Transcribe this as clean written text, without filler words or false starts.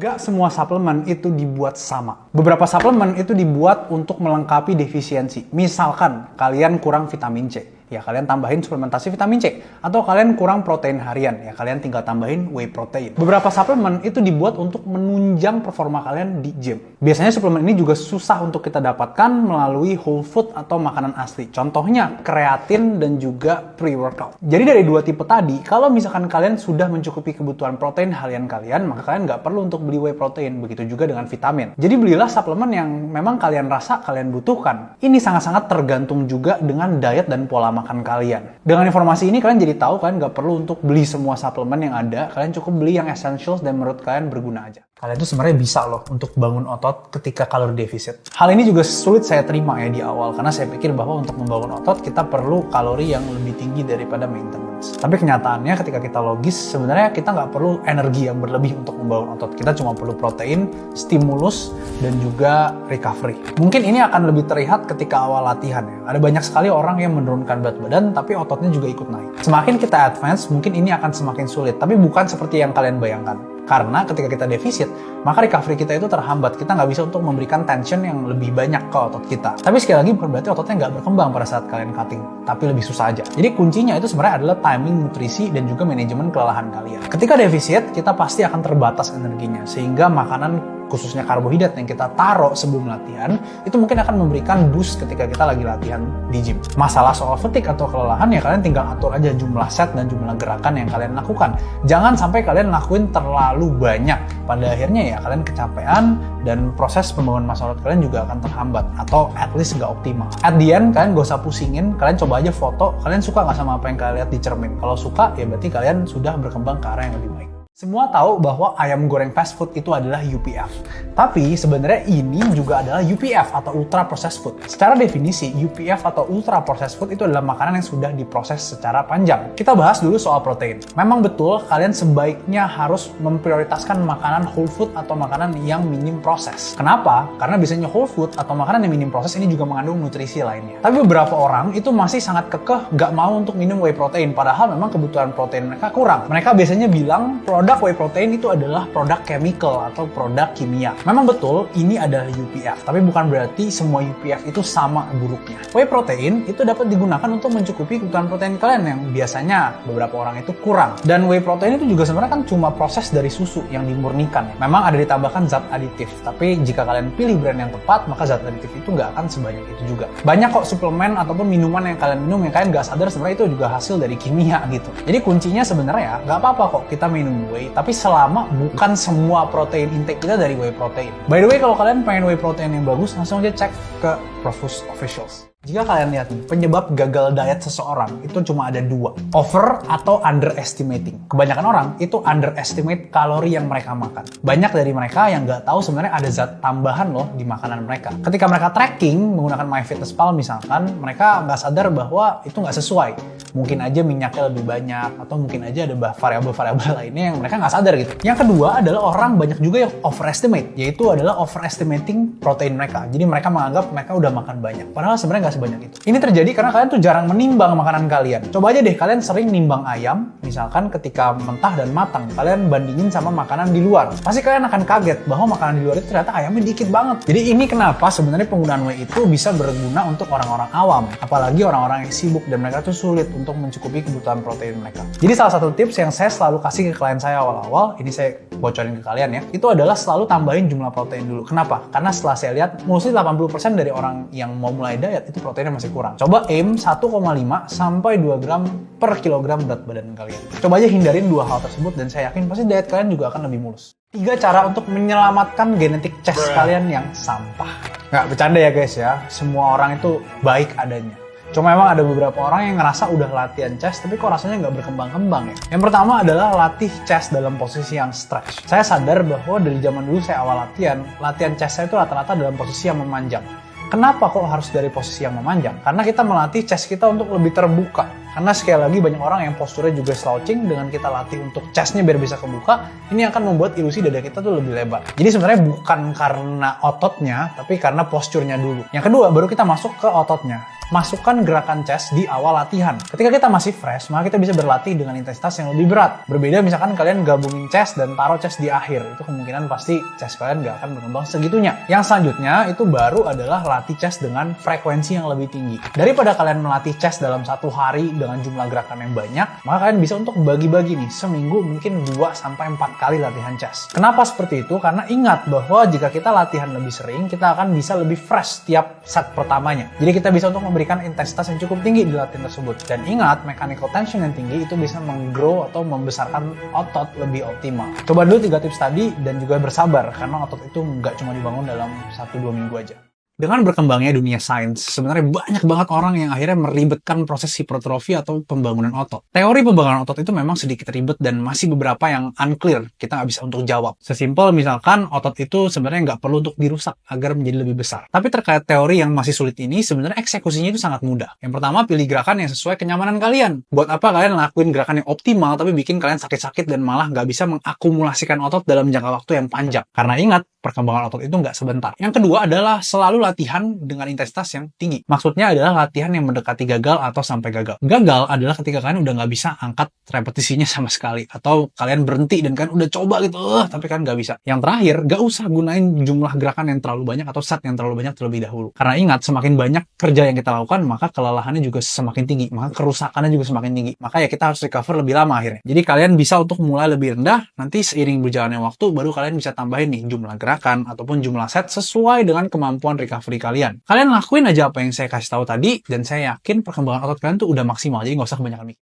Gak semua suplemen itu dibuat sama. Beberapa suplemen itu dibuat untuk melengkapi defisiensi. Misalkan kalian kurang vitamin C, ya kalian tambahin suplementasi vitamin C. Atau kalian kurang protein harian, ya kalian tinggal tambahin whey protein. Beberapa suplemen itu dibuat untuk menunjang performa kalian di gym. Biasanya suplemen ini juga susah untuk kita dapatkan melalui whole food atau makanan asli. Contohnya kreatin dan juga pre-workout. Jadi dari dua tipe tadi, kalau misalkan kalian sudah mencukupi kebutuhan protein harian kalian, maka kalian nggak perlu untuk beli whey protein. Begitu juga dengan vitamin. Jadi belilah suplemen yang memang kalian rasa kalian butuhkan. Ini sangat-sangat tergantung juga dengan diet dan pola makan kalian. Dengan informasi ini kalian jadi tahu kalian nggak perlu untuk beli semua suplemen yang ada. Kalian cukup beli yang essentials dan menurut kalian berguna aja. Kalian tuh sebenarnya bisa loh untuk bangun otot ketika kalori defisit. Hal ini juga sulit saya terima ya di awal karena saya pikir bahwa untuk membangun otot kita perlu kalori yang lebih tinggi daripada maintenance. Tapi kenyataannya ketika kita logis sebenarnya kita nggak perlu energi yang berlebih untuk membangun otot. Kita cuma perlu protein, stimulus, dan juga recovery. Mungkin ini akan lebih terlihat ketika awal latihan ya. Ada banyak sekali orang yang menurunkan berat badan tapi ototnya juga ikut naik. Semakin kita advance mungkin ini akan semakin sulit. Tapi bukan seperti yang kalian bayangkan. Karena ketika kita defisit, maka recovery kita itu terhambat. Kita nggak bisa untuk memberikan tension yang lebih banyak ke otot kita. Tapi sekali lagi bukan berarti ototnya nggak berkembang pada saat kalian cutting. Tapi lebih susah aja. Jadi kuncinya itu sebenarnya adalah timing, nutrisi, dan juga manajemen kelelahan kalian. Ketika defisit, kita pasti akan terbatas energinya. Sehingga makanan khususnya karbohidrat yang kita taruh sebelum latihan, itu mungkin akan memberikan boost ketika kita lagi latihan di gym. Masalah soal fatigue atau kelelahan ya kalian tinggal atur aja jumlah set dan jumlah gerakan yang kalian lakukan. Jangan sampai kalian lakuin terlalu banyak. Pada akhirnya ya kalian kecapean dan proses pembangunan massa otot kalian juga akan terhambat atau at least nggak optimal. At the end kalian gak usah pusingin, kalian coba aja foto, kalian suka nggak sama apa yang kalian lihat di cermin. Kalau suka ya berarti kalian sudah berkembang ke arah yang lebih baik. Semua tahu bahwa ayam goreng fast food itu adalah UPF. Tapi sebenarnya ini juga adalah UPF atau ultra processed food. Secara definisi, UPF atau ultra processed food itu adalah makanan yang sudah diproses secara panjang. Kita bahas dulu soal protein. Memang betul kalian sebaiknya harus memprioritaskan makanan whole food atau makanan yang minim proses. Kenapa? Karena biasanya whole food atau makanan yang minim proses ini juga mengandung nutrisi lainnya. Tapi beberapa orang itu masih sangat kekeh nggak mau untuk minum whey protein. Padahal memang kebutuhan protein mereka kurang. Mereka biasanya bilang produk whey protein itu adalah produk chemical atau produk kimia. Memang betul ini adalah UPF, tapi bukan berarti semua UPF itu sama buruknya. Whey protein itu dapat digunakan untuk mencukupi kebutuhan protein kalian yang biasanya beberapa orang itu kurang. Dan whey protein itu juga sebenarnya kan cuma proses dari susu yang dimurnikan. Memang ada ditambahkan zat aditif, tapi jika kalian pilih brand yang tepat, maka zat aditif itu nggak akan sebanyak itu juga. Banyak kok suplemen ataupun minuman yang kalian minum yang kalian nggak sadar sebenarnya itu juga hasil dari kimia gitu. Jadi kuncinya sebenarnya nggak apa-apa kok kita minum whey, tapi selama bukan semua protein intake kita dari whey protein. By the way, kalau kalian pengen whey protein yang bagus, langsung aja cek ke Profus Officials. Jika kalian lihat nih, penyebab gagal diet seseorang itu cuma ada dua. Over atau underestimating. Kebanyakan orang itu underestimate kalori yang mereka makan. Banyak dari mereka yang nggak tahu sebenarnya ada zat tambahan loh di makanan mereka. Ketika mereka tracking menggunakan MyFitnessPal misalkan, mereka nggak sadar bahwa itu nggak sesuai. Mungkin aja minyaknya lebih banyak, atau mungkin aja ada variabel-variabel lainnya yang mereka nggak sadar gitu. Yang kedua adalah orang banyak juga yang overestimate, yaitu adalah overestimating protein mereka. Jadi mereka menganggap mereka udah makan banyak. Padahal sebenarnya nggak sebanyak itu. Ini terjadi karena kalian tuh jarang menimbang makanan kalian. Coba aja deh kalian sering nimbang ayam, misalkan ketika mentah dan matang, kalian bandingin sama makanan di luar. Pasti kalian akan kaget bahwa makanan di luar itu ternyata ayamnya dikit banget. Jadi ini kenapa sebenarnya penggunaan whey itu bisa berguna untuk orang-orang awam, apalagi orang-orang yang sibuk dan mereka tuh sulit untuk mencukupi kebutuhan protein mereka. Jadi salah satu tips yang saya selalu kasih ke klien saya awal-awal, ini saya bocorin ke kalian ya, itu adalah selalu tambahin jumlah protein dulu. Kenapa? Karena setelah saya lihat, mostly 80% dari orang yang mau mulai diet itu proteinnya masih kurang. Coba aim 1,5 sampai 2 gram per kilogram berat badan kalian. Coba aja hindarin dua hal tersebut dan saya yakin pasti diet kalian juga akan lebih mulus. 3 cara untuk menyelamatkan genetik chest kalian yang sampah. Nggak bercanda ya guys ya, semua orang itu baik adanya. Cuma memang ada beberapa orang yang ngerasa udah latihan chest, tapi kok rasanya nggak berkembang-kembang ya. Yang pertama adalah latih chest dalam posisi yang stretch. Saya sadar bahwa dari zaman dulu saya awal latihan chest saya itu rata-rata dalam posisi yang memanjang. Kenapa kok harus dari posisi yang memanjang? Karena kita melatih chest kita untuk lebih terbuka. Karena sekali lagi banyak orang yang posturnya juga slouching, dengan kita latih untuk chestnya biar bisa kebuka, ini akan membuat ilusi dada kita tuh lebih lebar. Jadi sebenarnya bukan karena ototnya, tapi karena posturnya dulu. Yang kedua, baru kita masuk ke ototnya. Masukkan gerakan chest di awal latihan. Ketika kita masih fresh, maka kita bisa berlatih dengan intensitas yang lebih berat. Berbeda misalkan kalian gabungin chest dan taruh chest di akhir, itu kemungkinan pasti chest kalian nggak akan berkembang segitunya. Yang selanjutnya itu baru adalah latih chest dengan frekuensi yang lebih tinggi. Daripada kalian melatih chest dalam satu hari dengan jumlah gerakan yang banyak, maka kalian bisa untuk bagi-bagi nih, seminggu mungkin 2-4 kali latihan chest. Kenapa seperti itu? Karena ingat bahwa jika kita latihan lebih sering, kita akan bisa lebih fresh tiap set pertamanya. Jadi kita bisa untuk memberikan intensitas yang cukup tinggi di latihan tersebut. Dan ingat, mechanical tension yang tinggi itu bisa menggrow atau membesarkan otot lebih optimal. Coba dulu 3 tips tadi dan juga bersabar, karena otot itu nggak cuma dibangun dalam 1-2 minggu aja. Dengan berkembangnya dunia sains, sebenarnya banyak banget orang yang akhirnya meribetkan proses hipertrofi atau pembangunan otot. Teori pembangunan otot itu memang sedikit ribet dan masih beberapa yang unclear, kita nggak bisa untuk jawab. Sesimpel misalkan otot itu sebenarnya nggak perlu untuk dirusak agar menjadi lebih besar. Tapi terkait teori yang masih sulit ini, sebenarnya eksekusinya itu sangat mudah. Yang pertama, pilih gerakan yang sesuai kenyamanan kalian. Buat apa kalian lakuin gerakan yang optimal tapi bikin kalian sakit-sakit dan malah nggak bisa mengakumulasikan otot dalam jangka waktu yang panjang. Karena ingat, perkembangan otot itu nggak sebentar. Yang kedua adalah selalu latihan dengan intensitas yang tinggi. Maksudnya adalah latihan yang mendekati gagal atau sampai gagal. Gagal adalah ketika kalian udah nggak bisa angkat repetisinya sama sekali. Atau kalian berhenti dan kalian udah coba gitu, tapi kan nggak bisa. Yang terakhir, nggak usah gunain jumlah gerakan yang terlalu banyak atau set yang terlalu banyak terlebih dahulu. Karena ingat, semakin banyak kerja yang kita lakukan, maka kelelahannya juga semakin tinggi. Maka kerusakannya juga semakin tinggi. Maka ya kita harus recover lebih lama akhirnya. Jadi kalian bisa untuk mulai lebih rendah, nanti seiring berjalannya waktu, baru kalian bisa tambahin nih jumlah gerakan ataupun jumlah set sesuai dengan kemampuan recovery kalian. Kalian lakuin aja apa yang saya kasih tahu tadi, dan saya yakin perkembangan otot kalian tuh udah maksimal, jadi nggak usah kebanyakan mikir.